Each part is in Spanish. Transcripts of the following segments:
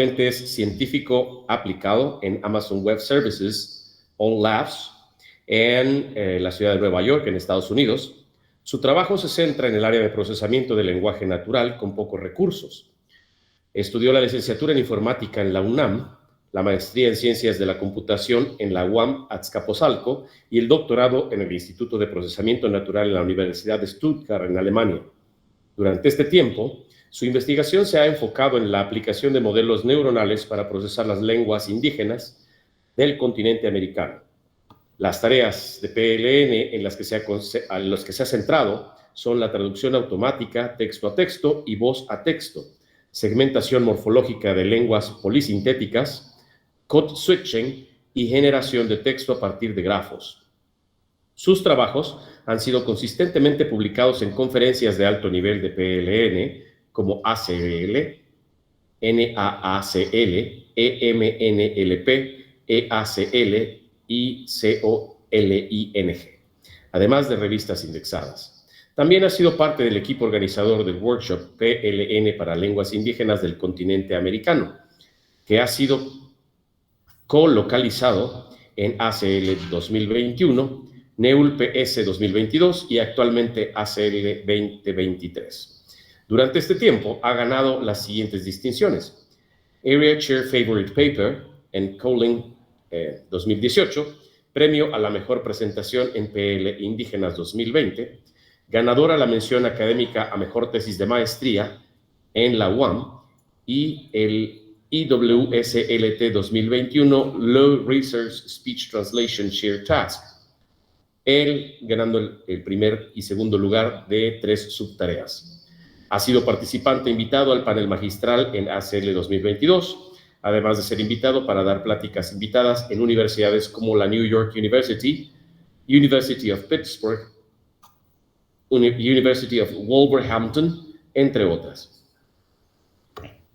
Es científico aplicado en Amazon Web Services, On Labs, en la ciudad de Nueva York, en Estados Unidos. Su trabajo se centra en el área de procesamiento del lenguaje natural con pocos recursos. Estudió la licenciatura en informática en la UNAM, la maestría en ciencias de la computación en la UAM Azcapotzalco y el doctorado en el Instituto de Procesamiento Natural en la Universidad de Stuttgart, en Alemania. Durante este tiempo, su investigación se ha enfocado en la aplicación de modelos neuronales para procesar las lenguas indígenas del continente americano. Las tareas de PLN en las que se ha centrado son la traducción automática, texto a texto y voz a texto, segmentación morfológica de lenguas polisintéticas, code switching y generación de texto a partir de grafos. Sus trabajos han sido consistentemente publicados en conferencias de alto nivel de PLN, como ACL, NAACL, EMNLP, EACL y COLING, además de revistas indexadas. También ha sido parte del equipo organizador del workshop PLN para lenguas indígenas del continente americano, que ha sido colocalizado en ACL 2021, NEUL PS 2022 y actualmente ACL 2023. Durante este tiempo ha ganado las siguientes distinciones: Area Chair Favorite Paper en COLING 2018, Premio a la Mejor Presentación en PL Indígenas 2020, ganadora la mención académica a Mejor Tesis de Maestría en la UAM y el IWSLT 2021 Low Research Speech Translation Share Task, él ganando el primer y segundo lugar de 3 subtareas. Ha sido participante invitado al panel magistral en ACL 2022, además de ser invitado para dar pláticas invitadas en universidades como la New York University, University of Pittsburgh, University of Wolverhampton, entre otras.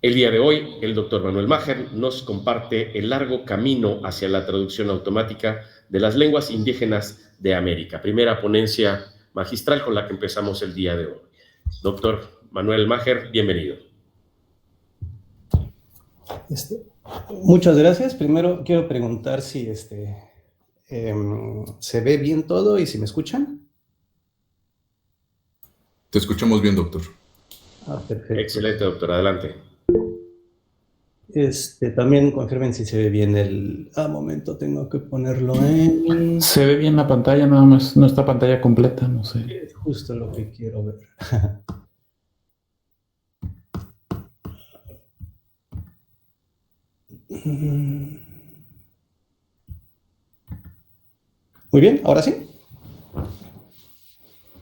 El día de hoy, el doctor Manuel Maher nos comparte el largo camino hacia la traducción automática de las lenguas indígenas de América. Primera ponencia magistral con la que empezamos el día de hoy. Doctor Manuel Maher, bienvenido. Muchas gracias. Primero quiero preguntar si se ve bien todo y si me escuchan. Te escuchamos bien, doctor. Perfecto. Excelente, doctor. Adelante. También confirmen si se ve bien el... momento, tengo que ponerlo en... Se ve bien la pantalla, nada más, no está pantalla completa, no sé. Es justo lo que quiero ver. Muy bien, ¿ahora sí?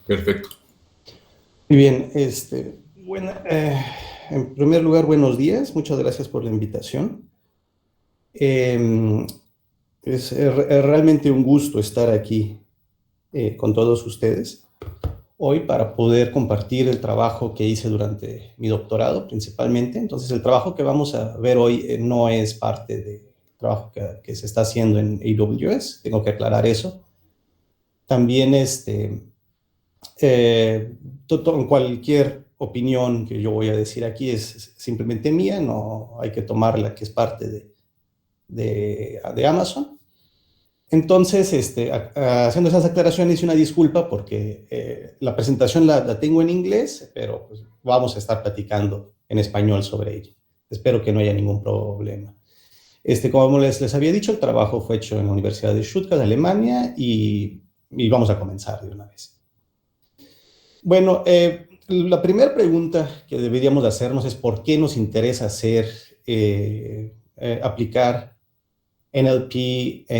Perfecto. Muy bien, bueno, en primer lugar, buenos días, muchas gracias por la invitación. Es realmente un gusto estar aquí con todos ustedes hoy para poder compartir el trabajo que hice durante mi doctorado principalmente. Entonces, el trabajo que vamos a ver hoy no es parte del trabajo que se está haciendo en AWS, tengo que aclarar eso. También cualquier opinión que yo voy a decir aquí es simplemente mía, no hay que tomarla que es parte de Amazon. Entonces, haciendo esas aclaraciones, hice una disculpa porque la presentación la tengo en inglés, pero pues, vamos a estar platicando en español sobre ello. Espero que no haya ningún problema. Como les había dicho, el trabajo fue hecho en la Universidad de Stuttgart, Alemania, y vamos a comenzar de una vez. Bueno, la primera pregunta que deberíamos hacernos es ¿por qué nos interesa aplicar NLP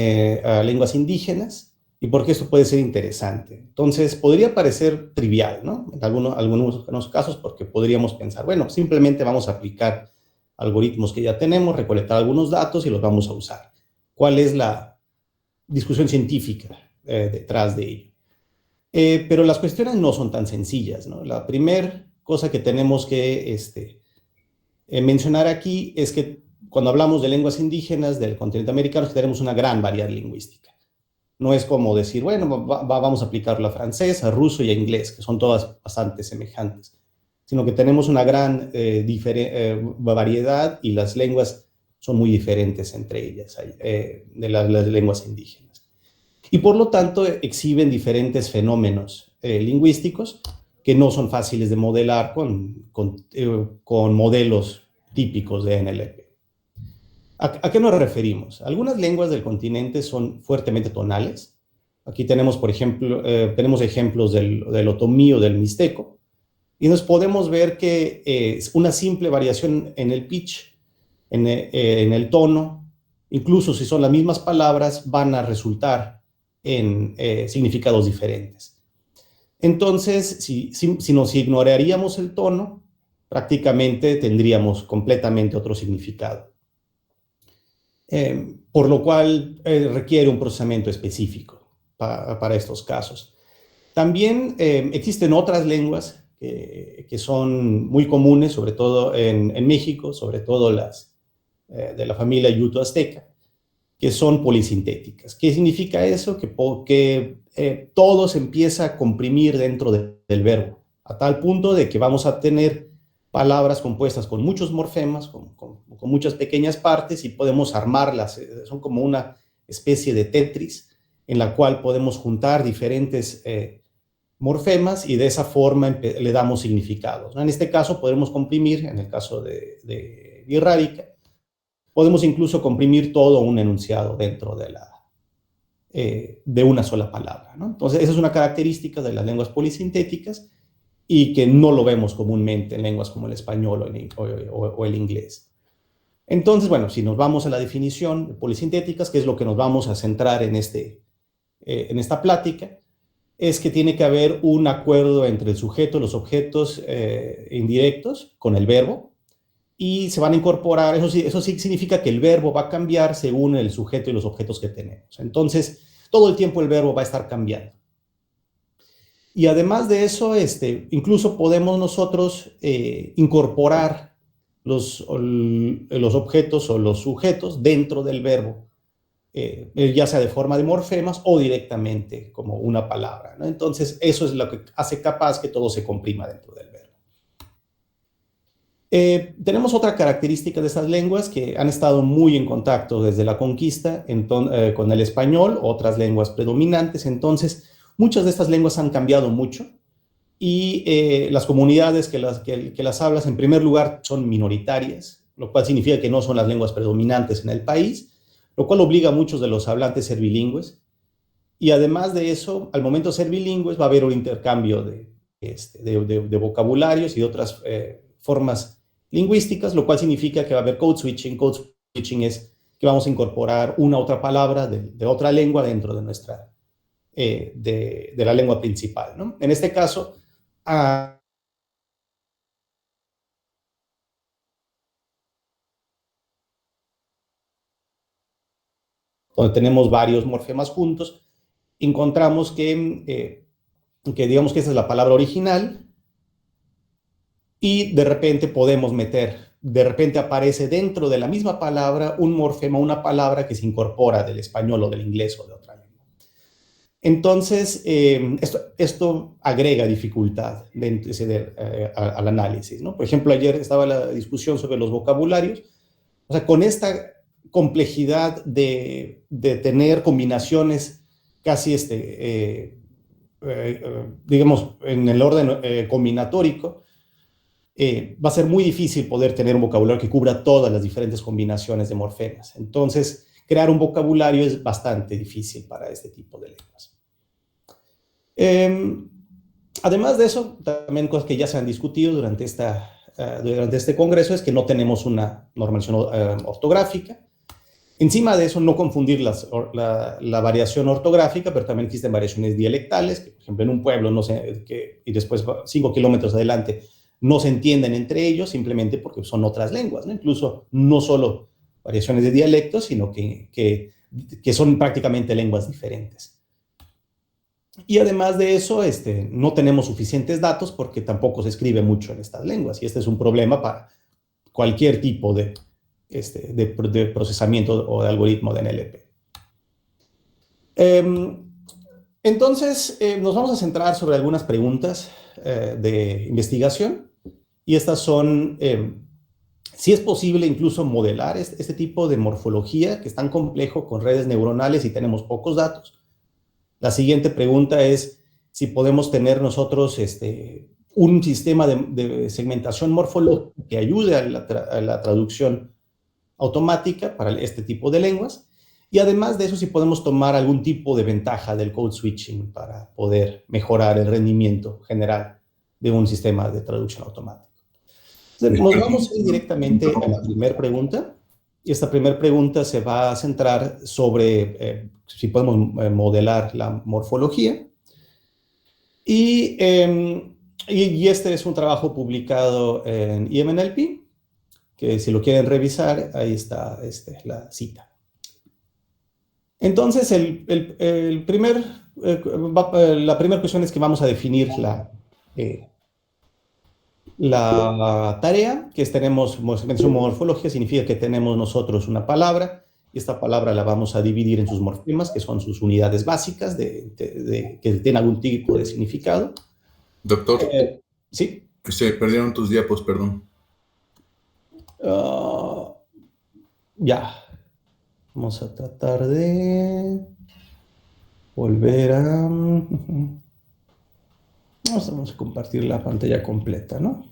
a lenguas indígenas y por qué esto puede ser interesante? Entonces, podría parecer trivial, ¿no? En algunos casos, porque podríamos pensar, bueno, simplemente vamos a aplicar algoritmos que ya tenemos, recolectar algunos datos y los vamos a usar. ¿Cuál es la discusión científica detrás de ello? Pero las cuestiones no son tan sencillas, ¿no? La primera cosa que tenemos que mencionar aquí es que cuando hablamos de lenguas indígenas del continente americano tenemos una gran variedad lingüística. No es como decir, bueno, vamos a aplicarlo a francés, a ruso y a inglés, que son todas bastante semejantes, sino que tenemos una gran variedad y las lenguas son muy diferentes entre ellas, de las lenguas indígenas. Y por lo tanto exhiben diferentes fenómenos lingüísticos que no son fáciles de modelar con modelos típicos de NLP. ¿A qué nos referimos? Algunas lenguas del continente son fuertemente tonales. Aquí tenemos, por ejemplo, tenemos ejemplos del otomí o del mixteco, y nos podemos ver que es una simple variación en el pitch, en el tono, incluso si son las mismas palabras, van a resultar en significados diferentes. Entonces, si nos ignoraríamos el tono, prácticamente tendríamos completamente otro significado. Por lo cual requiere un procesamiento específico para estos casos. También existen otras lenguas que son muy comunes, sobre todo en México, sobre todo las de la familia yuto-azteca, que son polisintéticas. ¿Qué significa eso? Que todo se empieza a comprimir dentro del verbo, a tal punto de que vamos a tener palabras compuestas con muchos morfemas, con muchas pequeñas partes, y podemos armarlas. Son como una especie de Tetris en la cual podemos juntar diferentes morfemas y de esa forma le damos significados, ¿no? En este caso podemos comprimir, en el caso de birrárica, podemos incluso comprimir todo un enunciado dentro de una sola palabra, ¿no? Entonces, esa es una característica de las lenguas polisintéticas y que no lo vemos comúnmente en lenguas como el español o el inglés. Entonces, bueno, si nos vamos a la definición de polisintéticas, que es lo que nos vamos a centrar en esta plática, es que tiene que haber un acuerdo entre el sujeto y los objetos indirectos con el verbo, y se van a incorporar, eso sí significa que el verbo va a cambiar según el sujeto y los objetos que tenemos. Entonces, todo el tiempo el verbo va a estar cambiando. Y además de eso, incluso podemos nosotros incorporar los objetos o los sujetos dentro del verbo, ya sea de forma de morfemas o directamente como una palabra, ¿no? Entonces, eso es lo que hace capaz que todo se comprima dentro del verbo. Tenemos otra característica de estas lenguas que han estado muy en contacto desde la conquista con el español, otras lenguas predominantes. Entonces, muchas de estas lenguas han cambiado mucho y las comunidades que las hablan, en primer lugar, son minoritarias, lo cual significa que no son las lenguas predominantes en el país, lo cual obliga a muchos de los hablantes a ser bilingües. Y además de eso, al momento de ser bilingües, va a haber un intercambio de vocabularios y de otras formas lingüísticas, lo cual significa que va a haber code switching. Code switching es que vamos a incorporar una otra palabra de otra lengua dentro de nuestra, de la lengua principal, ¿no? En este caso, donde tenemos varios morfemas juntos, encontramos que digamos que esa es la palabra original, y de repente aparece dentro de la misma palabra un morfema, una palabra que se incorpora del español o del inglés o de otra lengua. Entonces, esto agrega dificultad al análisis, ¿no? Por ejemplo, ayer estaba la discusión sobre los vocabularios. O sea, con esta complejidad de tener combinaciones casi, digamos, en el orden combinatórico, va a ser muy difícil poder tener un vocabulario que cubra todas las diferentes combinaciones de morfemas. Entonces, crear un vocabulario es bastante difícil para este tipo de lenguas. Además de eso, también cosas que ya se han discutido durante este congreso es que no tenemos una normalización ortográfica. Encima de eso, no confundir la variación ortográfica, pero también existen variaciones dialectales, que por ejemplo en un pueblo y después 5 kilómetros adelante no se entienden entre ellos simplemente porque son otras lenguas, ¿no? Incluso no solo variaciones de dialectos, sino que son prácticamente lenguas diferentes. Y además de eso, no tenemos suficientes datos porque tampoco se escribe mucho en estas lenguas, y este es un problema para cualquier tipo de procesamiento o de algoritmo de NLP. Entonces, nos vamos a centrar sobre algunas preguntas de investigación Y estas son, si es posible incluso modelar este tipo de morfología que es tan complejo con redes neuronales y tenemos pocos datos. La siguiente pregunta es si podemos tener nosotros un sistema de segmentación morfológica que ayude a la traducción automática para este tipo de lenguas. Y además de eso, si podemos tomar algún tipo de ventaja del code switching para poder mejorar el rendimiento general de un sistema de traducción automática. Entonces, nos vamos a ir directamente a la primera pregunta. Y esta primera pregunta se va a centrar sobre si podemos modelar la morfología. Y este es un trabajo publicado en EMNLP, que si lo quieren revisar, ahí está la cita. Entonces, la primera cuestión es que vamos a definir la tarea, que tenemos segmentación morfológica, significa que tenemos nosotros una palabra, y esta palabra la vamos a dividir en sus morfemas, que son sus unidades básicas, que tienen algún tipo de significado. Doctor, ¿sí? se perdieron tus diapos, perdón. Ya. Vamos a tratar de volver a... Vamos a compartir la pantalla completa, ¿no?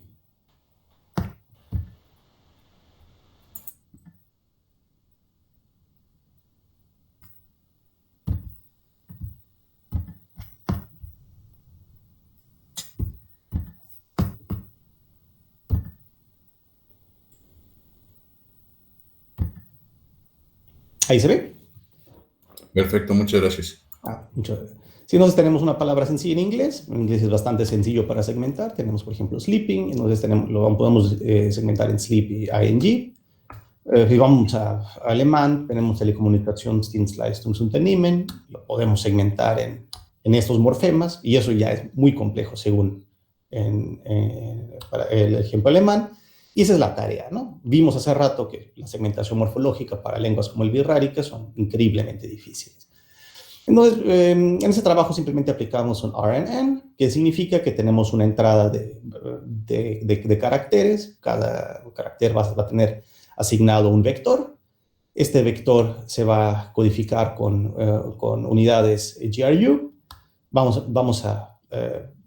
¿Ahí se ve? Perfecto, muchas gracias. Si nosotros tenemos una palabra sencilla en inglés es bastante sencillo para segmentar. Tenemos, por ejemplo, sleeping, entonces podemos segmentar en sleep y ing. Si vamos a alemán, tenemos Telekommunikationsdienstleistungsunternehmen, lo podemos segmentar en estos morfemas, y eso ya es muy complejo según para el ejemplo alemán. Y esa es la tarea, ¿no? Vimos hace rato que la segmentación morfológica para lenguas como el birrárica son increíblemente difíciles. Entonces, en ese trabajo simplemente aplicamos un RNN, que significa que tenemos una entrada de caracteres. Cada carácter va a tener asignado un vector. Este vector se va a codificar con unidades GRU. Vamos a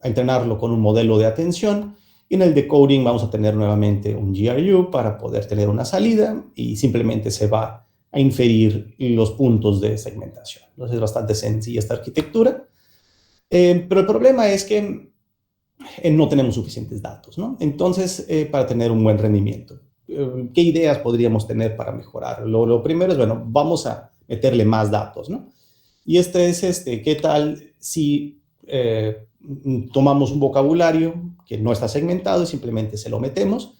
entrenarlo con un modelo de atención. Y en el decoding vamos a tener nuevamente un GRU para poder tener una salida, y simplemente se va a inferir los puntos de segmentación. Entonces es bastante sencilla esta arquitectura, pero el problema es que no tenemos suficientes datos, ¿no? Entonces, para tener un buen rendimiento, ¿qué ideas podríamos tener para mejorar? Lo primero es, bueno, vamos a meterle más datos, ¿no? Y ¿qué tal si tomamos un vocabulario que no está segmentado y simplemente se lo metemos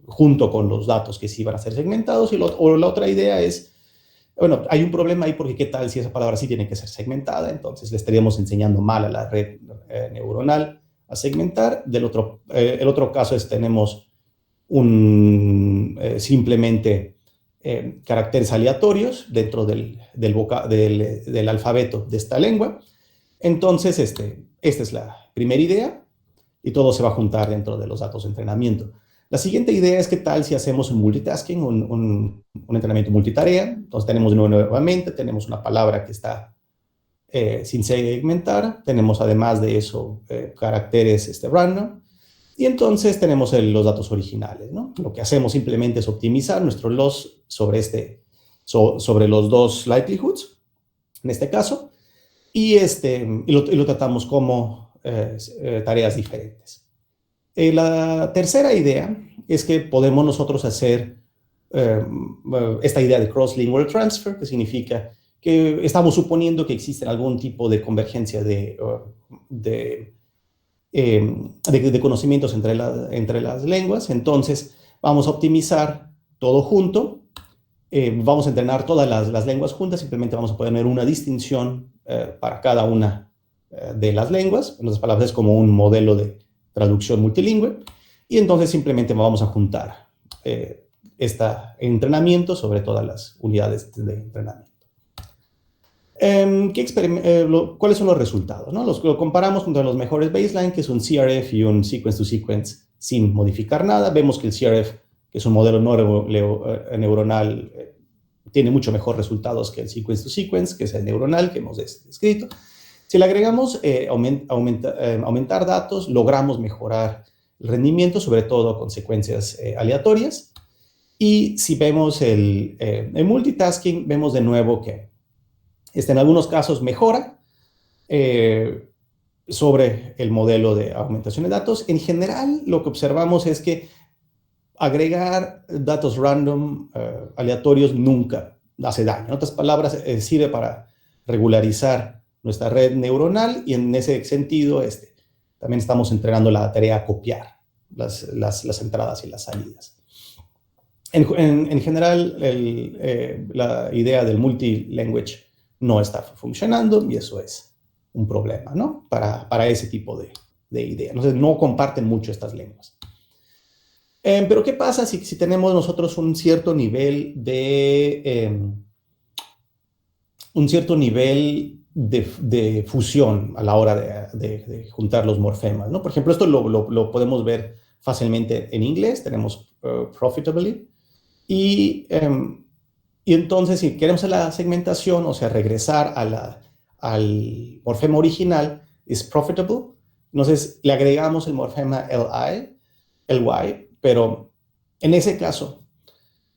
junto con los datos que sí van a ser segmentados? O la otra idea es, bueno, hay un problema ahí porque ¿qué tal si esa palabra sí tiene que ser segmentada? Entonces le estaríamos enseñando mal a la red neuronal a segmentar. El otro caso es tenemos simplemente caracteres aleatorios dentro del alfabeto de esta lengua. Entonces, esta es la primera idea, y todo se va a juntar dentro de los datos de entrenamiento. La siguiente idea es qué tal si hacemos un multitasking, un entrenamiento multitarea. Entonces nuevamente tenemos una palabra que está sin segmentar. Tenemos además de eso caracteres random. Y entonces tenemos los datos originales, ¿no? Lo que hacemos simplemente es optimizar nuestro loss sobre los dos likelihoods, en este caso, y lo tratamos como tareas diferentes. La tercera idea es que podemos nosotros hacer esta idea de cross-lingual transfer, que significa que estamos suponiendo que existe algún tipo de convergencia de conocimientos entre las lenguas. Entonces vamos a optimizar todo junto. Vamos a entrenar todas las lenguas juntas. Simplemente vamos a poner una distinción para cada una de las lenguas. En otras palabras, es como un modelo de traducción multilingüe. Y entonces simplemente vamos a juntar este entrenamiento sobre todas las unidades de entrenamiento. ¿Cuáles son los resultados, ¿no? Lo comparamos contra los mejores baseline, que es un CRF y un sequence-to-sequence sin modificar nada. Vemos que el CRF, que es un modelo neuronal, tiene mucho mejor resultados que el sequence-to-sequence, que es el neuronal que hemos descrito. Si le agregamos aumentar datos, logramos mejorar el rendimiento, sobre todo con secuencias aleatorias. Y si vemos el multitasking, vemos de nuevo que en algunos casos mejora sobre el modelo de aumentación de datos. En general, lo que observamos es que agregar datos random, aleatorios, nunca hace daño. En otras palabras, sirve para regularizar nuestra red neuronal y en ese sentido también estamos entrenando la tarea a copiar las entradas y las salidas. En general, la idea del multilanguage no está funcionando y eso es un problema, ¿no? Para ese tipo de idea. Entonces, no comparten mucho estas lenguas. Pero, ¿qué pasa si tenemos nosotros un cierto nivel de fusión a la hora de juntar los morfemas, ¿no? Por ejemplo, esto lo podemos ver fácilmente en inglés. Tenemos profitably. Y entonces, si queremos hacer la segmentación, o sea, regresar al morfema original, es profitable. Entonces, le agregamos el morfema ly, pero en ese caso,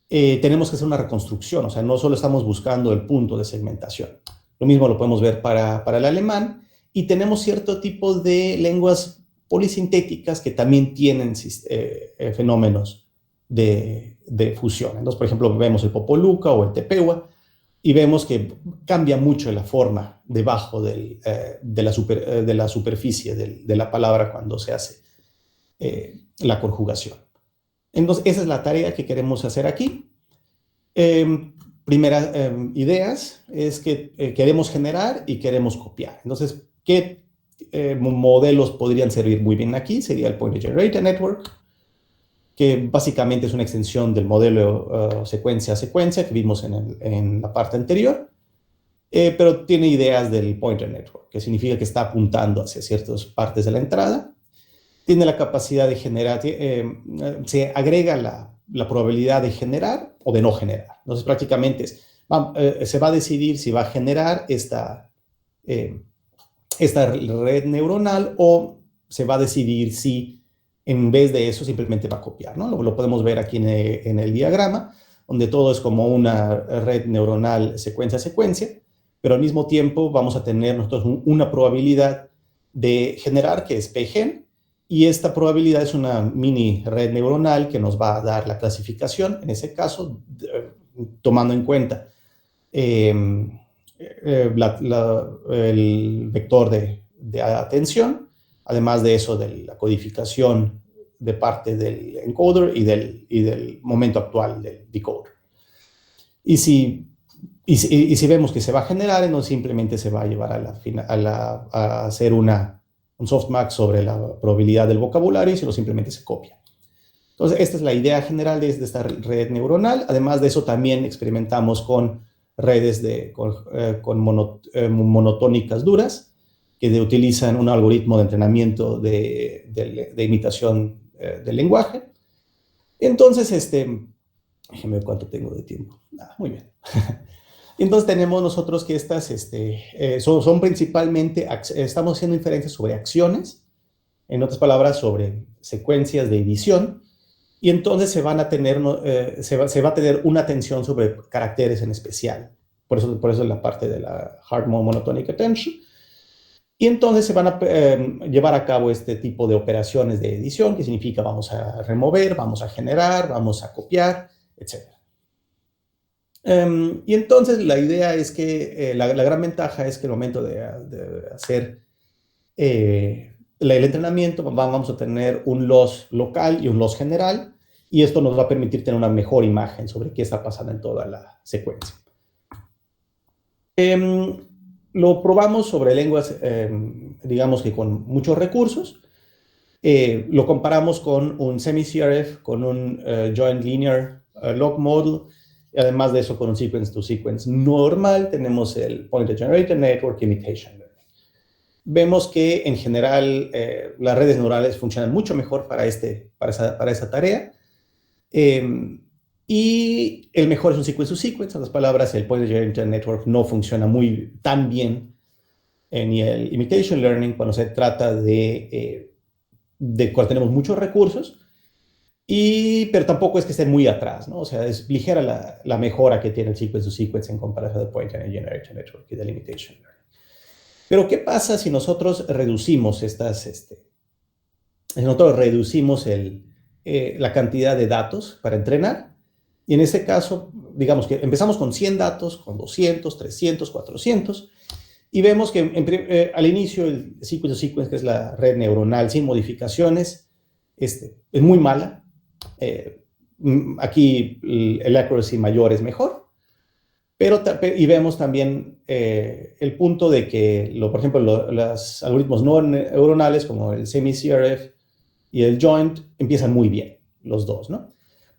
tenemos que hacer una reconstrucción. O sea, no solo estamos buscando el punto de segmentación. Lo mismo lo podemos ver para el alemán. Y tenemos cierto tipo de lenguas polisintéticas que también tienen fenómenos de fusión. Entonces, por ejemplo, vemos el Popoluca o el Tepehuá y vemos que cambia mucho la forma debajo de la superficie de la palabra cuando se hace la conjugación. Entonces, esa es la tarea que queremos hacer aquí. Primeras ideas es que queremos generar y queremos copiar. Entonces, ¿qué modelos podrían servir muy bien aquí? Sería el Pointer Generator Network, que básicamente es una extensión del modelo secuencia a secuencia que vimos en la parte anterior, pero tiene ideas del Pointer Network, que significa que está apuntando hacia ciertas partes de la entrada. Tiene la capacidad de generar, se agrega la probabilidad de generar o de no generar. Entonces, prácticamente se va a decidir si va a generar esta red neuronal o se va a decidir si en vez de eso simplemente va a copiar, ¿no? Lo podemos ver aquí en el diagrama, donde todo es como una red neuronal secuencia a secuencia, pero al mismo tiempo vamos a tener nosotros una probabilidad de generar, que es pgen, y esta probabilidad es una mini red neuronal que nos va a dar la clasificación, en ese caso, tomando en cuenta el vector de atención, además de eso, de la codificación de parte del encoder y del momento actual del decoder. Y si vemos que se va a generar, entonces simplemente se va a llevar a hacer un softmax sobre la probabilidad del vocabulario y simplemente se copia. Entonces, esta es la idea general de esta red neuronal. Además de eso, también experimentamos con redes con monotónicas duras, que utilizan un algoritmo de entrenamiento de imitación del lenguaje. Entonces, déjenme ver cuánto tengo de tiempo. Muy bien. Entonces, tenemos nosotros que estas son principalmente, estamos haciendo inferencias sobre acciones, en otras palabras, sobre secuencias de edición, y entonces se va a tener una atención sobre caracteres en especial. Por eso es la parte de la Hard Monotonic Attention. Y entonces se van a llevar a cabo este tipo de operaciones de edición, que significa vamos a remover, vamos a generar, vamos a copiar, etc. Y entonces la idea es que la gran ventaja es que al momento de hacer el entrenamiento vamos a tener un loss local y un loss general, y esto nos va a permitir tener una mejor imagen sobre qué está pasando en toda la secuencia. Lo probamos sobre lenguas, digamos que con muchos recursos. Lo comparamos con un semi-CRF, con un Joint Linear Log Model, Y además de eso, con un sequence-to-sequence normal, tenemos el Pointer Generator Network Imitation Learning. Vemos que en general las redes neurales funcionan mucho mejor para esa tarea. Y el mejor es un sequence-to-sequence. En otras palabras, el Pointer Generator Network no funciona tan bien ni el Imitation Learning cuando se trata de cuando tenemos muchos recursos, pero tampoco es que esté muy atrás, ¿no? O sea, es ligera la mejora que tiene el sequence-to-sequence en comparación del Pointer Generator Network y del Imitation Learning. Pero, ¿qué pasa si nosotros reducimos la cantidad de datos para entrenar? Y en este caso, digamos que empezamos con 100 datos, con 200, 300, 400, y vemos que al inicio el sequence-to-sequence, que es la red neuronal sin modificaciones, es muy mala. Aquí el accuracy mayor es mejor. Y vemos también el punto de que, por ejemplo, los algoritmos no neuronales como el semi-CRF y el joint empiezan muy bien, los dos, ¿no?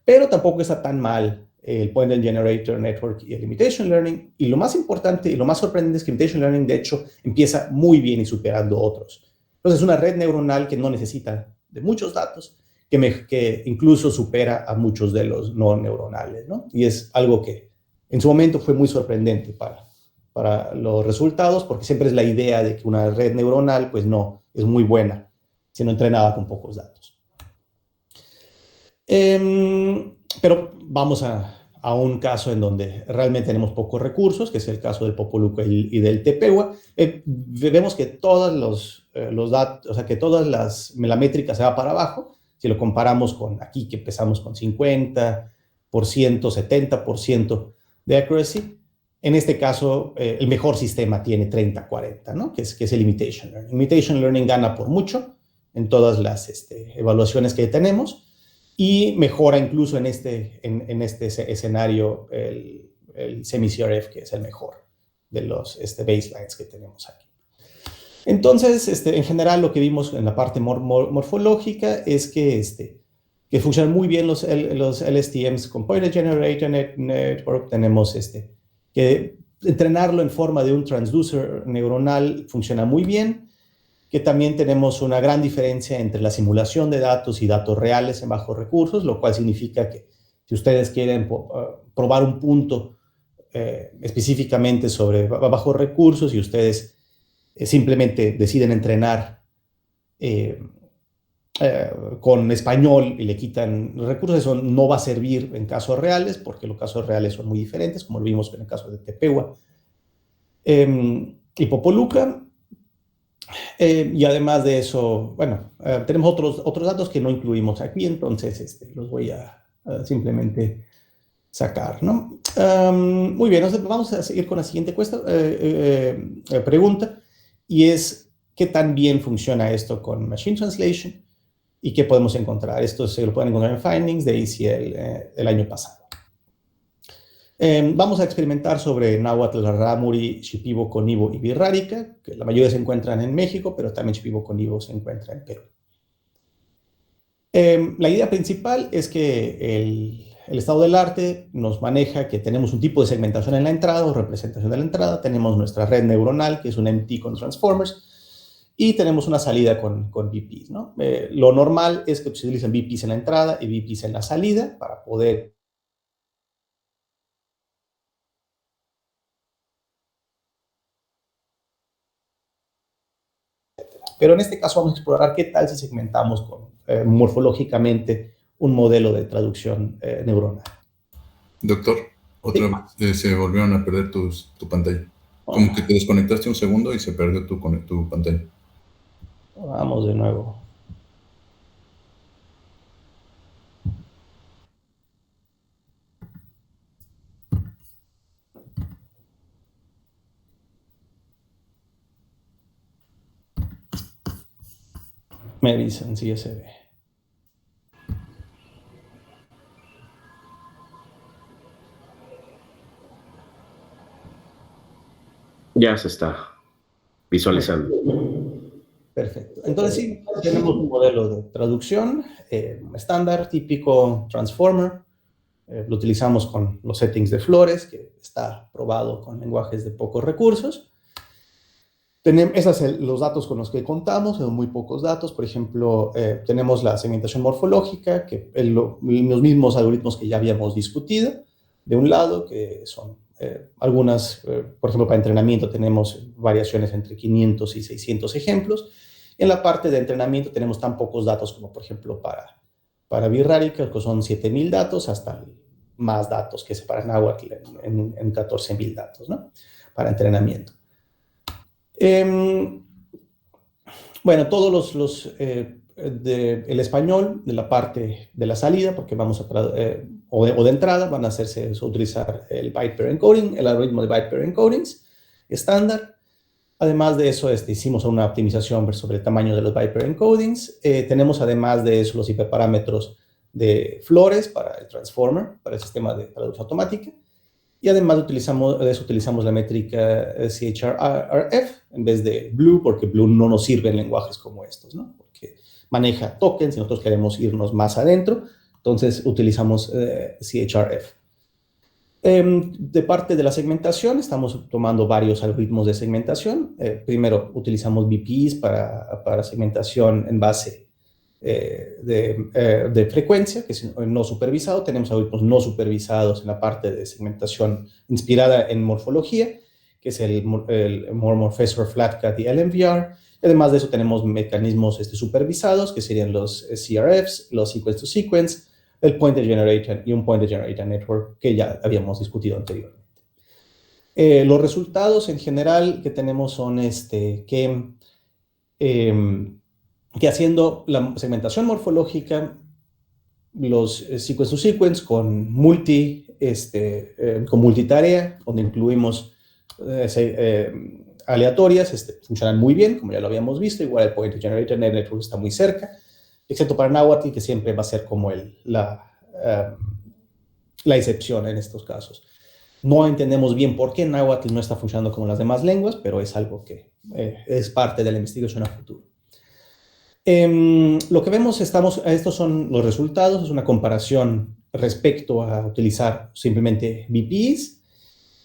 Pero tampoco está tan mal el Pointer Generator Network y el Imitation Learning. Y lo más importante y lo más sorprendente es que Imitation Learning, de hecho, empieza muy bien y superando otros. Entonces, es una red neuronal que no necesita de muchos datos, que incluso supera a muchos de los no neuronales, ¿no? Y es algo que en su momento fue muy sorprendente para los resultados, porque siempre es la idea de que una red neuronal, pues no, es muy buena, siendo entrenada con pocos datos. Pero vamos a un caso en donde realmente tenemos pocos recursos, que es el caso del Popoluca y del Tepehuua. Vemos que todos los datos, o sea, que todas la métrica se va para abajo, si lo comparamos con aquí, que empezamos con 50%, 70% de accuracy. En este caso, el mejor sistema tiene 30-40, ¿no? Que es el Imitation Learning. Imitation Learning gana por mucho en todas las evaluaciones que tenemos y mejora incluso en este escenario el semi-CRF, que es el mejor de los baselines que tenemos aquí. Entonces, en general, lo que vimos en la parte morfológica es que funcionan muy bien los LSTMs con Pointer Generator Network. Tenemos que entrenarlo en forma de un transducer neuronal funciona muy bien, que también tenemos una gran diferencia entre la simulación de datos y datos reales en bajos recursos, lo cual significa que si ustedes quieren probar un punto específicamente sobre bajos recursos y ustedes simplemente deciden entrenar con español y le quitan recursos, eso no va a servir en casos reales, porque los casos reales son muy diferentes, como lo vimos en el caso de Tepehuua y Popoluca. Y además de eso, bueno, tenemos otros datos que no incluimos aquí, entonces los voy a simplemente sacar, ¿no? Muy bien, entonces vamos a seguir con la siguiente pregunta, y es, ¿qué tan bien funciona esto con Machine Translation? ¿Y qué podemos encontrar? Esto se lo pueden encontrar en Findings de ACL el año pasado. Vamos a experimentar sobre Nahuatl, Rarámuri, Shipibo, Conibo y Birrárica, que la mayoría se encuentran en México, pero también Shipibo, Conibo se encuentra en Perú. La idea principal es que el estado del arte nos maneja que tenemos un tipo de segmentación en la entrada o representación de la entrada, tenemos nuestra red neuronal, que es un MT con transformers, y tenemos una salida con VPs, ¿no? Lo normal es que se utilicen VPs en la entrada y VPs en la salida para poder pero en este caso vamos a explorar qué tal si segmentamos morfológicamente un modelo de traducción neuronal. Doctor, otra vez se volvieron a perder tu pantalla. Como que te desconectaste un segundo y se perdió tu pantalla. Vamos de nuevo. Me avisan si ya se ve. Ya se está visualizando. Perfecto. Entonces sí, tenemos un modelo de traducción estándar, típico transformer, Lo utilizamos con los settings de Flores, que está probado con lenguajes de pocos recursos. Esos son los datos con los que contamos, son muy pocos datos. Por ejemplo, tenemos la segmentación morfológica, que los mismos algoritmos que ya habíamos discutido, de un lado, que son algunas, por ejemplo, para entrenamiento tenemos variaciones entre 500 y 600 ejemplos. En la parte de entrenamiento tenemos tan pocos datos como, por ejemplo, para Birrárica, que son 7,000 datos, hasta más datos que se para Náhuatl en 14,000 datos, ¿no? Para entrenamiento. Bueno, todos el español de la parte de la salida, porque vamos a o de entrada, van a utilizar el byte pair encoding, el algoritmo de byte pair encodings estándar. Además de eso, hicimos una optimización sobre el tamaño de los byte pair encodings. Tenemos además de eso los hiperparámetros de Flores para el transformer, para el sistema de traducción automática. Y además utilizamos la métrica CHRF en vez de Blue, porque Blue no nos sirve en lenguajes como estos, ¿no? Porque maneja tokens y nosotros queremos irnos más adentro, entonces utilizamos CHRF. De parte de la segmentación, estamos tomando varios algoritmos de segmentación. Primero, utilizamos BPs para segmentación en base de frecuencia, que es no supervisado. Tenemos algoritmos no supervisados en la parte de segmentación inspirada en morfología, que es el Morphosphor, Flatcat y LMVR. Además de eso, tenemos mecanismos supervisados, que serían los CRFs, los sequence to sequence, el Pointer Generator y un Pointer Generator Network que ya habíamos discutido anteriormente. Los resultados en general que tenemos son que haciendo la segmentación morfológica, los sequence to sequence con multitarea, donde incluimos aleatorias, funcionan muy bien, como ya lo habíamos visto. Igual el Pointer Generator Network está muy cerca, excepto para Náhuatl, que siempre va a ser como la excepción en estos casos. No entendemos bien por qué Náhuatl no está funcionando como las demás lenguas, pero es algo que es parte de la investigación a futuro. Lo que vemos, estos son los resultados, es una comparación respecto a utilizar simplemente BPs,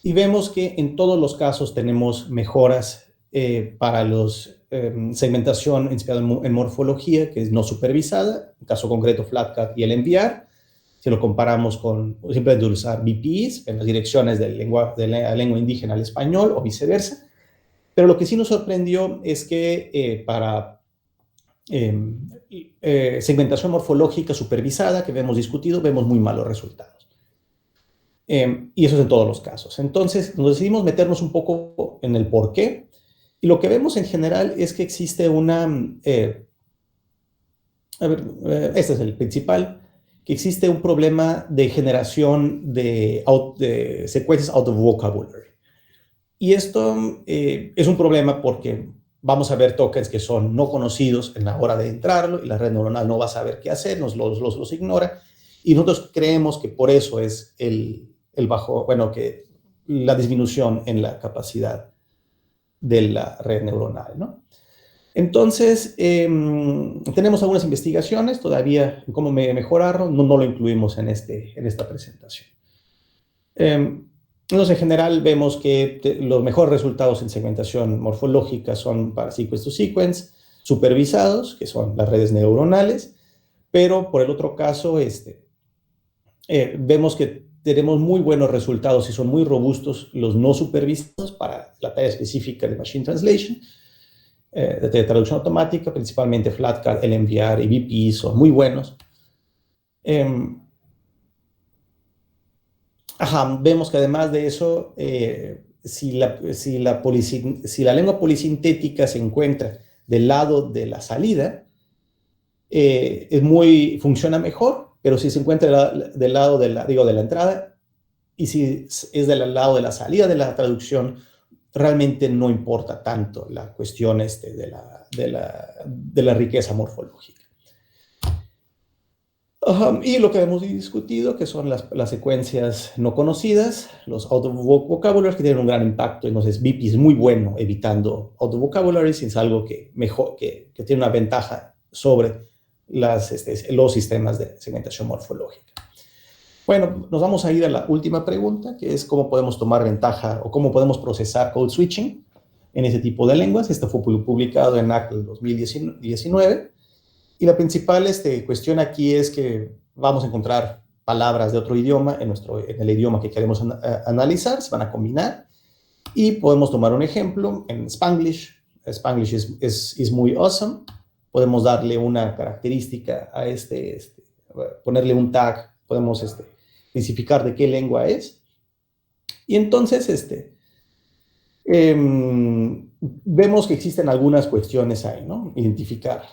y vemos que en todos los casos tenemos mejoras para los segmentación inspirada en morfología, que es no supervisada, en caso concreto Flatcat y el LMVR. Si lo comparamos con simplemente usar BPs en las direcciones de la lengua indígena al español o viceversa. Pero lo que sí nos sorprendió es que para segmentación morfológica supervisada, que hemos discutido, vemos muy malos resultados. Y eso es en todos los casos. Entonces, nos decidimos meternos un poco en el por qué. Y lo que vemos en general es que existe este es el principal, que existe un problema de generación de secuencias out of vocabulary. Y esto es un problema porque vamos a ver tokens que son no conocidos en la hora de entrarlo y la red neuronal no va a saber qué hacer, los ignora. Y nosotros creemos que por eso es que la disminución en la capacidad de la red neuronal, ¿no? Entonces, tenemos algunas investigaciones todavía en cómo mejorarlo, no lo incluimos en esta presentación. Entonces, en general, vemos que los mejores resultados en segmentación morfológica son para sequence to sequence, supervisados, que son las redes neuronales, pero por el otro caso, vemos que tenemos muy buenos resultados y son muy robustos los no supervisados para la tarea específica de Machine Translation, de traducción automática, principalmente Flatcat, LMVR y BPI son muy buenos. Vemos que además de eso, si la lengua polisintética se encuentra del lado de la salida, funciona mejor, pero si se encuentra del lado de la entrada y si es del lado de la salida de la traducción, realmente no importa tanto la cuestión de la riqueza morfológica. Y lo que hemos discutido, que son las secuencias no conocidas, los out of vocabularies, que tienen un gran impacto. Entonces, BPI es muy bueno evitando out of vocabularies, y es algo que tiene una ventaja sobre los sistemas de segmentación morfológica. Bueno, nos vamos a ir a la última pregunta, que es cómo podemos tomar ventaja o cómo podemos procesar code switching en ese tipo de lenguas. Esto fue publicado en ACL 2019. Y la principal cuestión aquí es que vamos a encontrar palabras de otro idioma en el idioma que queremos analizar, se van a combinar. Y podemos tomar un ejemplo en Spanglish. Spanglish es muy awesome. Podemos darle una característica a ponerle un tag, podemos especificar de qué lengua es. Y entonces vemos que existen algunas cuestiones ahí, ¿no? Identificar,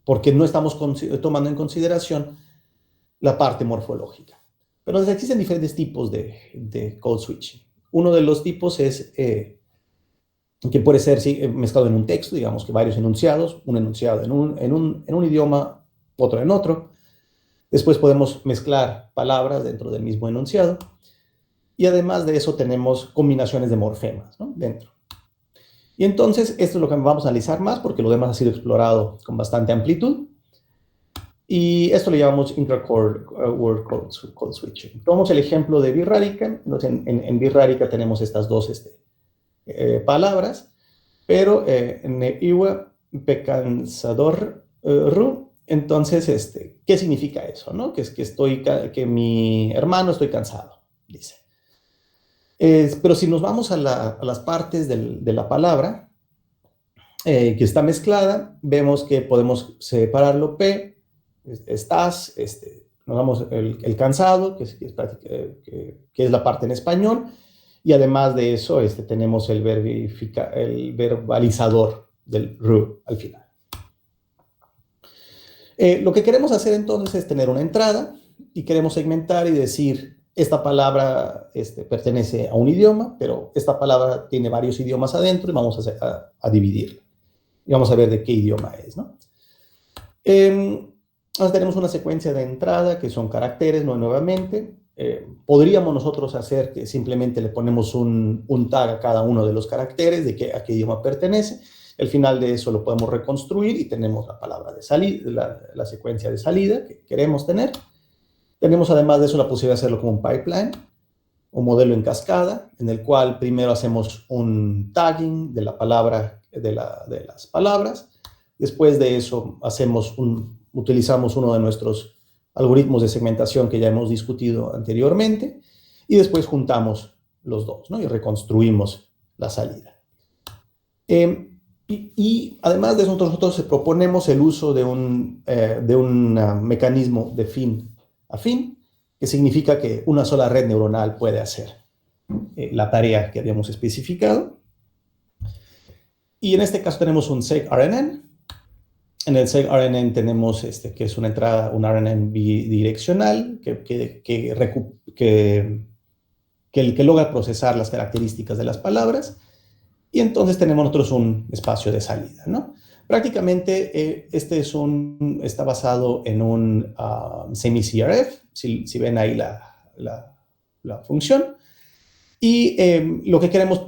porque no estamos tomando en consideración la parte morfológica. Pero existen diferentes tipos de code switching. Uno de los tipos es que puede ser mezclado en un texto, digamos que varios enunciados, un enunciado en un idioma, otro en otro. Después podemos mezclar palabras dentro del mismo enunciado. Y además de eso tenemos combinaciones de morfemas, ¿no? Dentro. Y entonces esto es lo que vamos a analizar más porque lo demás ha sido explorado con bastante amplitud. Y esto le llamamos intra-core word code switching. Tomamos el ejemplo de Birrárica. En Birrárica tenemos estas dos palabras, pero en Iwa pecansador ru. Entonces, ¿qué significa eso? ¿No? Que mi hermano estoy cansado, dice. Pero si nos vamos a las partes de la palabra que está mezclada, vemos que podemos separarlo P, estás, nos damos el cansado, que es la parte en español, y además de eso tenemos el verbalizador del ru al final. Lo que queremos hacer entonces es tener una entrada y queremos segmentar y decir, esta palabra pertenece a un idioma, pero esta palabra tiene varios idiomas adentro y vamos a dividirla. Y vamos a ver de qué idioma es, ¿no? Ahora tenemos una secuencia de entrada que son caracteres, no nuevamente. Podríamos nosotros hacer que simplemente le ponemos un tag a cada uno de los caracteres de a qué idioma pertenece. Al final de eso lo podemos reconstruir y tenemos la palabra de salida, la secuencia de salida que queremos tener. Tenemos además de eso la posibilidad de hacerlo como un pipeline, un modelo en cascada, en el cual primero hacemos un tagging de la palabra, de las palabras. Después de eso utilizamos uno de nuestros algoritmos de segmentación que ya hemos discutido anteriormente, y después juntamos los dos, ¿no? Y reconstruimos la salida. Y además de eso, nosotros proponemos el uso de un mecanismo de fin a fin, que significa que una sola red neuronal puede hacer la tarea que habíamos especificado. Y en este caso tenemos un segrnn. En el segrnn tenemos que es una entrada, un RNN bidireccional que logra procesar las características de las palabras. Y entonces tenemos nosotros un espacio de salida, ¿no? Prácticamente está basado en un semi-CRF, si ven ahí la función. Y lo que queremos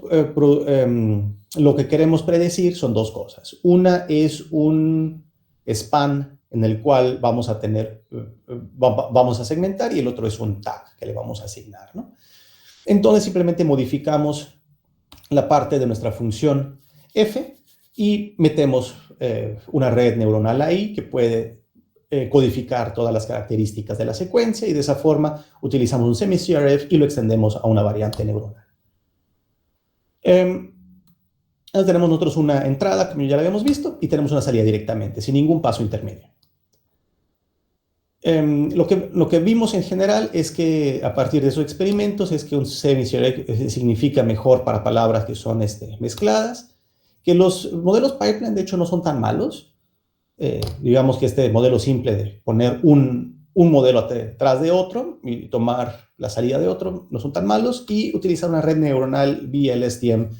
predecir son dos cosas. Una es un span en el cual vamos a segmentar, y el otro es un tag que le vamos a asignar, ¿no? Entonces simplemente modificamos la parte de nuestra función f y metemos una red neuronal ahí que puede codificar todas las características de la secuencia, y de esa forma utilizamos un semi-CRF y lo extendemos a una variante neuronal. Tenemos nosotros una entrada, como ya la habíamos visto, y tenemos una salida directamente, sin ningún paso intermedio. Lo que vimos en general es que a partir de esos experimentos es que un semi-CRF significa mejor para palabras que son mezcladas, que los modelos pipeline de hecho no son tan malos. Digamos que este modelo simple de poner un modelo detrás de otro y tomar la salida de otro no son tan malos, y utilizar una red neuronal VLSTM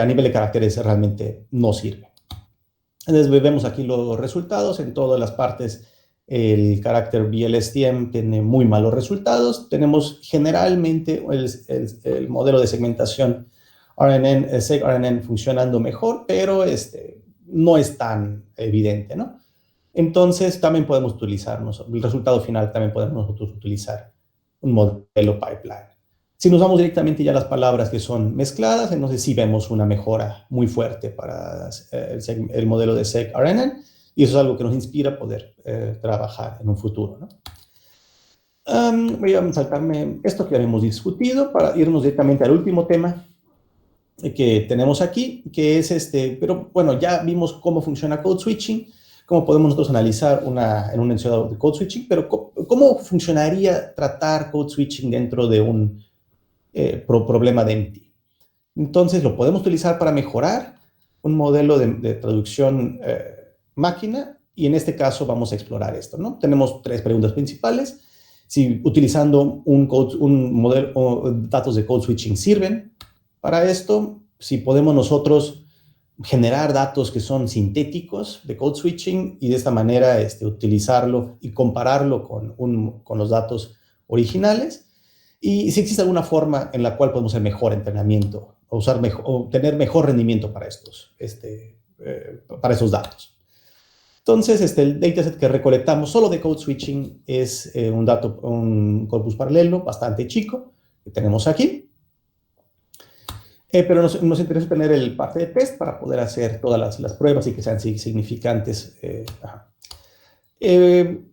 a nivel de caracteres realmente no sirve. Entonces vemos aquí los resultados en todas las partes. El carácter VLSTM tiene muy malos resultados. Tenemos generalmente el modelo de segmentación segrnn funcionando mejor, pero no es tan evidente, ¿no? Entonces, también podemos utilizarnos, el resultado final también podemos nosotros utilizar un modelo pipeline. Si nos vamos directamente ya a las palabras que son mezcladas, entonces sí vemos una mejora muy fuerte para el modelo de seq-RNN, y eso es algo que nos inspira a poder trabajar en un futuro, ¿no? Voy a saltarme esto que ya hemos discutido para irnos directamente al último tema que tenemos aquí, que es pero bueno, ya vimos cómo funciona code switching, cómo podemos nosotros analizar en un enunciado de code switching, pero ¿cómo funcionaría tratar code switching dentro de un problema de MT? Entonces, lo podemos utilizar para mejorar un modelo de traducción máquina, y en este caso vamos a explorar esto, ¿no? Tenemos 3 preguntas principales. Si utilizando un modelo o datos de code switching sirven para esto, si podemos nosotros generar datos que son sintéticos de code switching y de esta manera utilizarlo y compararlo con los datos originales, y si existe alguna forma en la cual podemos hacer mejor entrenamiento o tener mejor rendimiento para esos datos. Entonces, el dataset que recolectamos solo de code switching es un corpus paralelo bastante chico que tenemos aquí. Pero nos interesa tener el parte de test para poder hacer todas las pruebas y que sean significantes.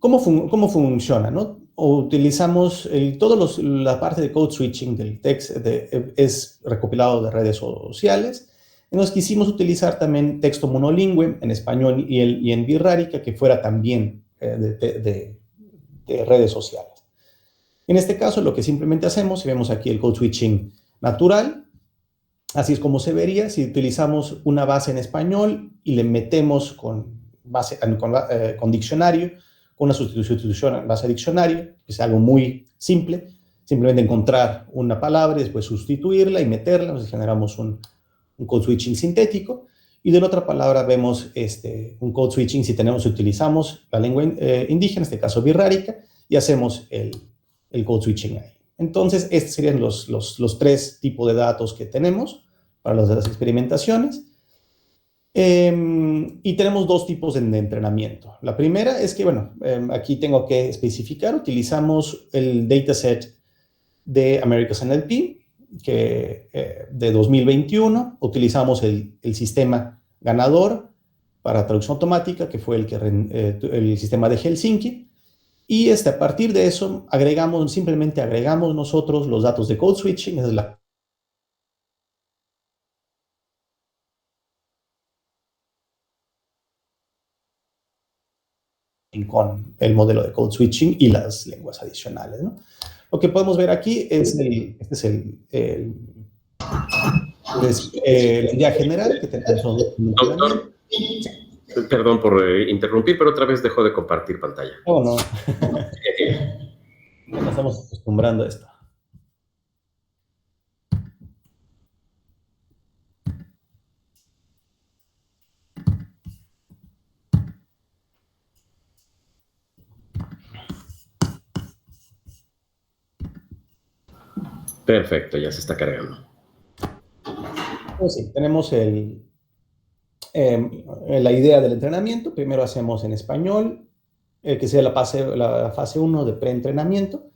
¿Cómo funciona, no? Utilizamos la parte de code switching del text es recopilado de redes sociales. Nos quisimos utilizar también texto monolingüe en español y en birrárica que fuera también de redes sociales. En este caso, lo que simplemente hacemos, si vemos aquí el code switching natural, así es como se vería si utilizamos una base en español y le metemos con diccionario, con una sustitución en base a diccionario, que es algo muy simple, simplemente encontrar una palabra y después sustituirla y meterla, entonces generamos un code switching sintético, y de la otra palabra vemos un code switching si utilizamos la lengua indígena, en este caso birrárica, y hacemos el code switching ahí. Entonces, estos serían los 3 tipos de datos que tenemos para las experimentaciones. Y tenemos 2 tipos de entrenamiento. La primera es que, bueno, aquí tengo que especificar, utilizamos el dataset de America's NLP, de 2021, utilizamos el sistema ganador para traducción automática, que fue el sistema de Helsinki, y a partir de eso simplemente agregamos nosotros los datos de code switching, es con el modelo de code switching y las lenguas adicionales, ¿no? Lo que podemos ver aquí es la idea general que tenemos. Doctor, perdón por interrumpir, pero otra vez dejó de compartir pantalla. Oh, no. Ya nos estamos acostumbrando a esto. Perfecto, ya se está cargando. Pues sí, tenemos la idea del entrenamiento. Primero hacemos en español, que sea la fase 1 de preentrenamiento.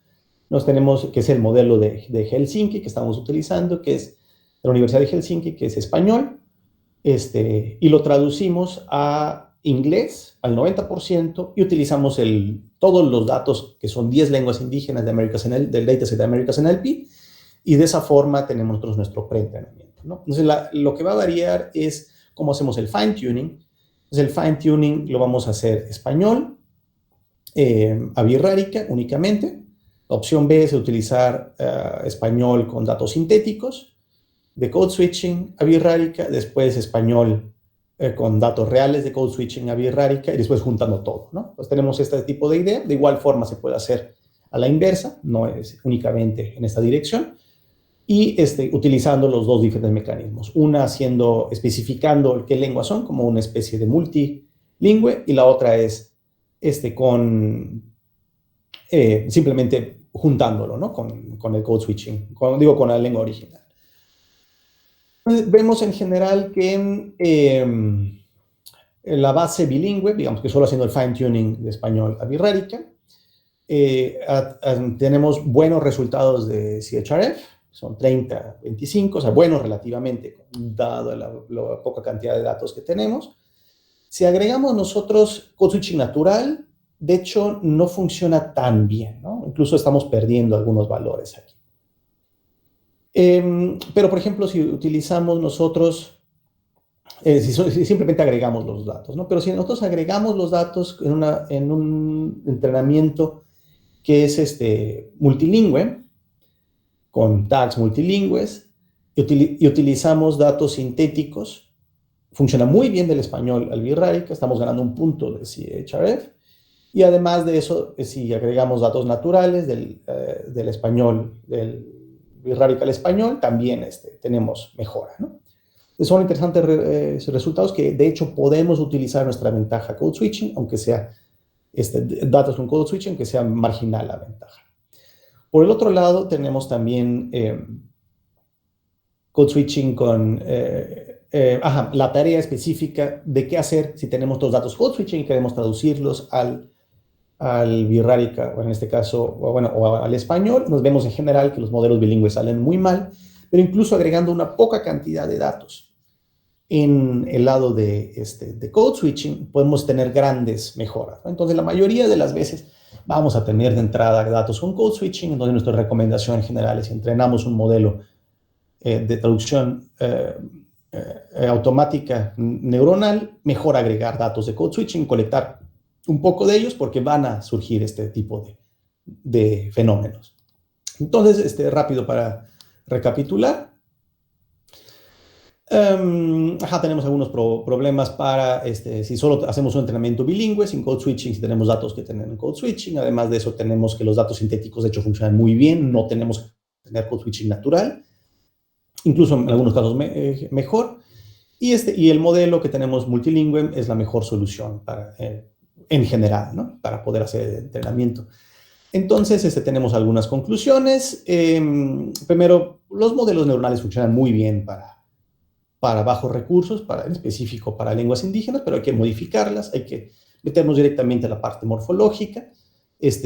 Nos tenemos, que es el modelo de Helsinki que estamos utilizando, que es de la Universidad de Helsinki, que es español, y lo traducimos a inglés al 90%, y utilizamos todos los datos, que son 10 lenguas indígenas del dataset de America's NLP, y de esa forma tenemos nosotros nuestro preentrenamiento, ¿no? Entonces, lo que va a variar es cómo hacemos el fine-tuning. Entonces, el fine-tuning lo vamos a hacer español, a birrárica únicamente. La opción B es utilizar español con datos sintéticos, de code switching a birrárica, después español con datos reales de code switching a birrárica, y después juntando todo, ¿no? Pues tenemos este tipo de idea. De igual forma se puede hacer a la inversa, no es únicamente en esta dirección, y utilizando los 2 diferentes mecanismos. Una especificando qué lenguas son, como una especie de multilingüe, y la otra es simplemente juntándolo, ¿no? con el code switching, con la lengua original. Entonces, vemos en general que la base bilingüe, digamos que solo haciendo el fine tuning de español a birrárica. Tenemos buenos resultados de CHRF, son 30, 25, o sea, buenos relativamente, dado la poca cantidad de datos que tenemos. Si agregamos nosotros code switching natural, de hecho, no funciona tan bien, ¿no? Incluso estamos perdiendo algunos valores aquí. Pero, por ejemplo, si utilizamos nosotros, si simplemente agregamos los datos, ¿no? Pero si nosotros agregamos los datos en un entrenamiento que es multilingüe, con tags multilingües, y utilizamos datos sintéticos, funciona muy bien del español al birrárica, estamos ganando un punto de CHRF, y además de eso, si agregamos datos naturales del español, del birrárica al español, también tenemos mejora, ¿no? Son interesantes resultados que, de hecho, podemos utilizar nuestra ventaja code switching, aunque sea datos con code switching, aunque sea marginal la ventaja. Por el otro lado, tenemos también code switching con la tarea específica de qué hacer si tenemos los datos code switching y queremos traducirlos al birrárica, o en este caso, o al español. Nos vemos en general que los modelos bilingües salen muy mal, pero incluso agregando una poca cantidad de datos en el lado de code switching, podemos tener grandes mejoras, ¿no? Entonces, la mayoría de las veces vamos a tener de entrada datos con code switching, entonces nuestra recomendación en general es si entrenamos un modelo de traducción automática neuronal, mejor agregar datos de code switching, colectar un poco de ellos porque van a surgir este tipo de fenómenos. Entonces, rápido para recapitular. Tenemos algunos problemas para si solo hacemos un entrenamiento bilingüe sin code switching, si tenemos datos que tienen code switching. Además de eso, tenemos que los datos sintéticos de hecho funcionan muy bien, no tenemos que tener code switching natural, incluso en algunos casos mejor. Y el modelo que tenemos multilingüe es la mejor solución en general, ¿no? Para poder hacer el entrenamiento. Entonces, tenemos algunas conclusiones. Primero, los modelos neuronales funcionan muy bien para bajos recursos, en específico para lenguas indígenas, pero hay que modificarlas, hay que meternos directamente a la parte morfológica.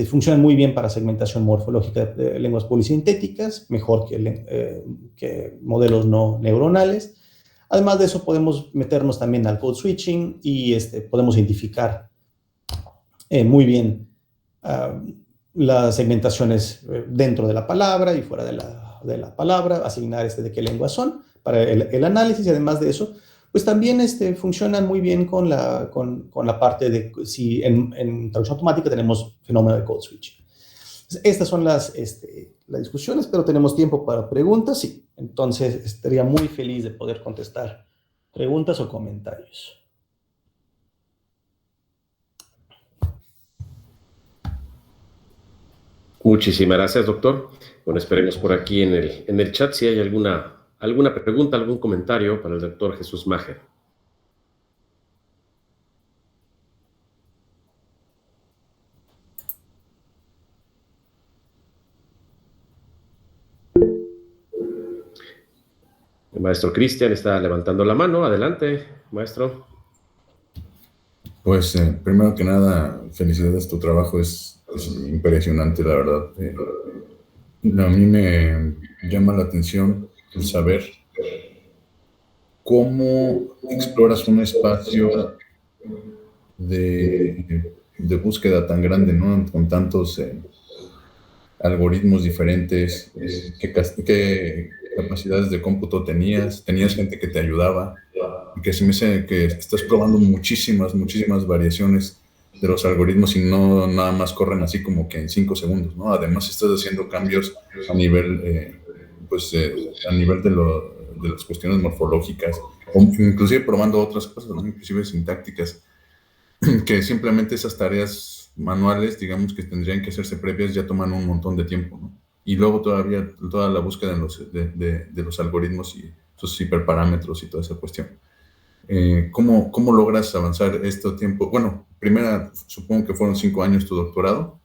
Funcionan muy bien para segmentación morfológica de lenguas polisintéticas, mejor que modelos no neuronales. Además de eso, podemos meternos también al code switching y podemos identificar muy bien las segmentaciones dentro de la palabra y fuera de la palabra, asignar de qué lenguas son para el análisis. Y además de eso, pues también funcionan muy bien con la parte de si en traducción automática tenemos fenómeno de code switching. Estas son las discusiones, pero tenemos tiempo para preguntas. Sí, entonces estaría muy feliz de poder contestar preguntas o comentarios. Muchísimas gracias, doctor. Bueno, esperemos por aquí en el chat si hay alguna pregunta, algún comentario para el doctor Jesús Maher. El maestro Cristian está levantando la mano. Adelante, maestro. Pues, primero que nada, felicidades, tu trabajo es impresionante, la verdad. A mí me llama la atención el saber cómo exploras un espacio de búsqueda tan grande, ¿no? Con tantos algoritmos diferentes, qué capacidades de cómputo tenías gente que te ayudaba, y que se me hace que estás probando muchísimas variaciones de los algoritmos y no nada más corren así como que en 5 segundos, ¿no? Además estás haciendo cambios a nivel, a nivel de las cuestiones morfológicas, o inclusive probando otras cosas, ¿no? Inclusive sintácticas, que simplemente esas tareas manuales, digamos, que tendrían que hacerse previas, ya toman un montón de tiempo, ¿no? Y luego todavía toda la búsqueda de los algoritmos y sus hiperparámetros y toda esa cuestión. ¿Cómo logras avanzar este tiempo? Bueno, primera, supongo que fueron 5 años tu doctorado,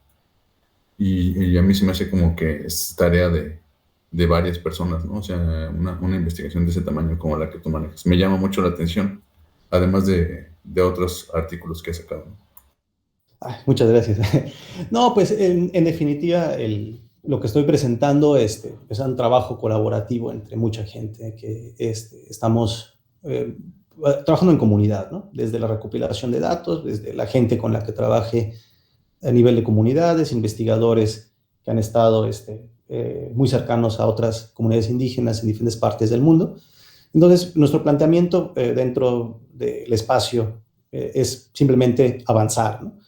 y a mí se me hace como que es tarea de varias personas, ¿no? O sea, una investigación de ese tamaño como la que tú manejas. Me llama mucho la atención, además de de otros artículos que he sacado. Ay, muchas gracias. No, pues en definitiva, lo que estoy presentando es un trabajo colaborativo entre mucha gente que estamos trabajando en comunidad, ¿no? Desde la recopilación de datos, desde la gente con la que trabaje a nivel de comunidades, investigadores que han estado muy cercanos a otras comunidades indígenas en diferentes partes del mundo. Entonces, nuestro planteamiento dentro del espacio es simplemente avanzar, ¿no?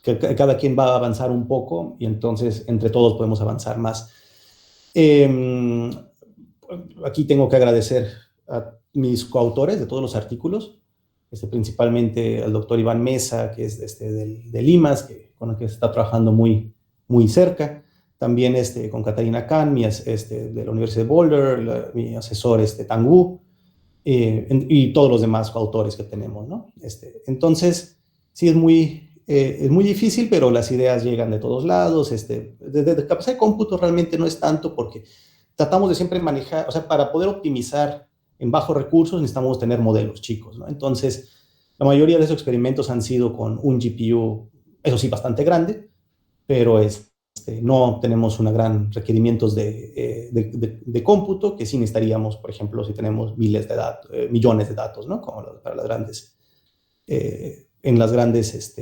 Que cada quien va a avanzar un poco y entonces entre todos podemos avanzar más. Aquí tengo que agradecer a mis coautores de todos los artículos, principalmente al doctor Iván Mesa, que es de Limas, con el que se está trabajando muy, muy cerca. También con Catarina Khan, de la Universidad de Boulder, mi asesor Tangu, y todos los demás coautores que tenemos, ¿no? Entonces, sí, es muy difícil, pero las ideas llegan de todos lados. De capacidad de cómputo realmente no es tanto porque tratamos de siempre manejar, o sea, para poder optimizar en bajos recursos necesitamos tener modelos chicos, ¿no? Entonces, la mayoría de esos experimentos han sido con un GPU, eso sí, bastante grande, pero no tenemos una gran requerimientos de cómputo, que sí necesitaríamos, por ejemplo, si tenemos millones de datos, ¿no? Como para las grandes, en las grandes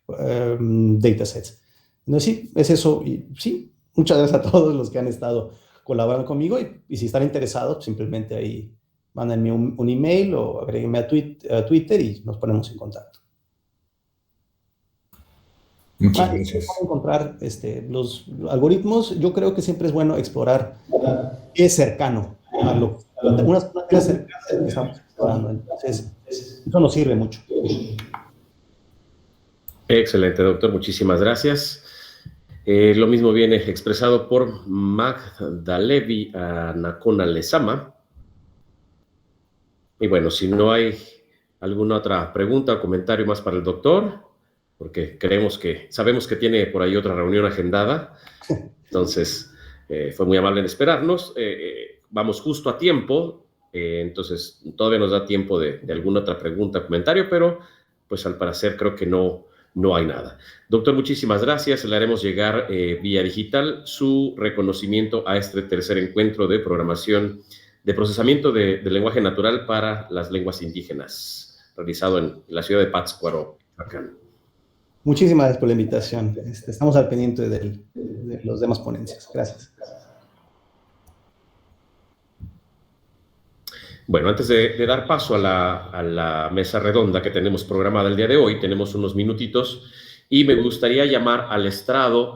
datasets. Entonces, sí, es eso. Y sí, muchas gracias a todos los que han estado colaborando conmigo y si están interesados, simplemente ahí mándenme un email o agréguenme a Twitter y nos ponemos en contacto. Muchas gracias. Para encontrar los algoritmos, yo creo que siempre es bueno explorar qué es cercano a unas cosas cercanas que estamos explorando. Entonces, eso nos sirve mucho. Excelente, doctor. Muchísimas gracias. Lo mismo viene expresado por Magdalevi Nakona Lezama. Y bueno, si no hay alguna otra pregunta o comentario más para el doctor, porque sabemos que tiene por ahí otra reunión agendada, entonces fue muy amable en esperarnos. Vamos justo a tiempo, entonces todavía nos da tiempo de alguna otra pregunta o comentario, pero pues al parecer creo que no hay nada. Doctor, muchísimas gracias. Le haremos llegar vía digital su reconocimiento a este tercer encuentro de programación de procesamiento de lenguaje natural para las lenguas indígenas, realizado en la ciudad de Pátzcuaro, Michoacán. Muchísimas gracias por la invitación. Estamos al pendiente de los demás ponencias. Gracias. Bueno, antes de dar paso a la mesa redonda que tenemos programada el día de hoy, tenemos unos minutitos y me gustaría llamar al estrado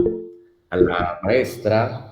a la maestra